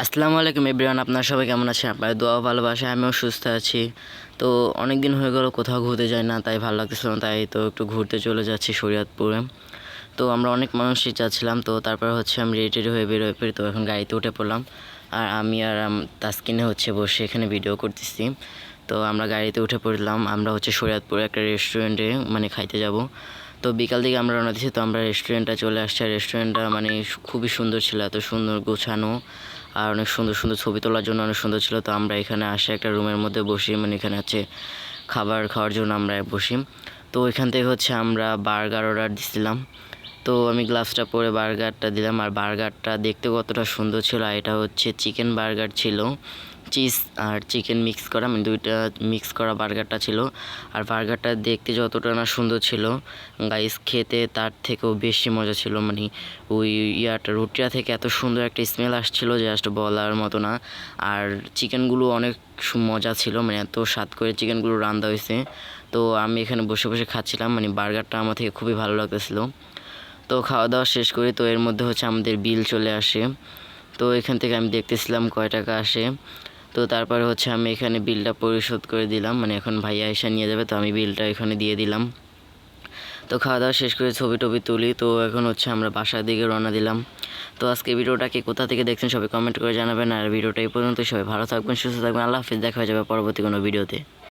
আসসালামু আলাইকুম এভরিওয়ান, আপনারা সবাই কেমন আছেন? আপনার দোয়া ভালোবাসায় আমিও সুস্থ আছি। তো অনেক দিন হয়ে গেল কোথাও ঘুরতে যাই না, তাই ভালো লাগতেছিল না, তাই তো একটু ঘুরতে চলে যাচ্ছি শরীয়তপুরে। তো আমরা অনেক মানুষই যাচ্ছিলাম, তো তারপর হচ্ছে আমি রেডি টেডি হয়ে বের হয়ে পড়ি। তো এখন গাড়িতে উঠে পড়লাম, আর আমি আর তাসকিনে হচ্ছে বসে এখানে ভিডিও করতেছি। তো আমরা গাড়িতে উঠে পড়লাম, আমরা হচ্ছে শরীয়তপুরে একটা রেস্টুরেন্টে মানে খাইতে যাব। তো বিকাল দিকে আমরা রওনা দিয়েছি। তো আমরা রেস্টুরেন্টটা চলে আসছি, আর রেস্টুরেন্টটা মানে খুবই সুন্দর ছিল, এত সুন্দর গোছানো আর অনেক সুন্দর সুন্দর ছবি তোলার জন্য অনেক সুন্দর ছিল। তো আমরা এখানে আসে একটা রুমের মধ্যে বসি, মানে এখানে আছে খাবার খাওয়ার জন্য আমরা বসি। তো ওইখান থেকে হচ্ছে আমরা বার্গার অর্ডার দিছিলাম। তো আমি গ্লাভসটা পরে বার্গারটা দিলাম, আর বার্গারটা দেখতে কতটা সুন্দর ছিল। আর এটা হচ্ছে চিকেন বার্গার ছিল, চিজ আর চিকেন মিক্স করা, মানে দুইটা মিক্স করা বার্গারটা ছিল। আর বার্গারটা দেখতে যতটা না সুন্দর ছিল, গাইস খেতে তার থেকেও বেশি মজা ছিল। মানে ওই রুটিটা থেকে এত সুন্দর একটা স্মেল আসছিল, জাস্ট বলার মতো না। আর চিকেনগুলো অনেক মজা ছিল, মানে এত স্বাদ করে চিকেনগুলো রান্না হয়েছে। তো আমি এখানে বসে বসে খাচ্ছিলাম, মানে বার্গারটা আমার থেকে খুবই ভালো লাগতেছিল। তো খাওয়া দাওয়া শেষ করি, তো এর মধ্যে হচ্ছে আমাদের বিল চলে আসে। তো এখান থেকে আমি দেখতেছিলাম কয় টাকা আসে। তো তারপরে হচ্ছে আমি এখানে বিলটা পরিশোধ করে দিলাম, মানে এখন ভাইয়া এসে নিয়ে যাবে, তো আমি বিলটা এখানে দিয়ে দিলাম। তো খাওয়া দাওয়া শেষ করে ছবি টবি তুলি, তো এখন হচ্ছে আমরা বাসার দিকে রওনা দিলাম। তো আজকে ভিডিওটাকে কোথা থেকে দেখছেন সবাই কমেন্ট করে জানাবেন, আর ভিডিওটা এই পর্যন্ত। সবাই ভালো থাকবেন, সুস্থ থাকবেন, আল্লাহ হাফিজ, দেখা হয়ে যাবে পরবর্তী কোনো ভিডিওতে।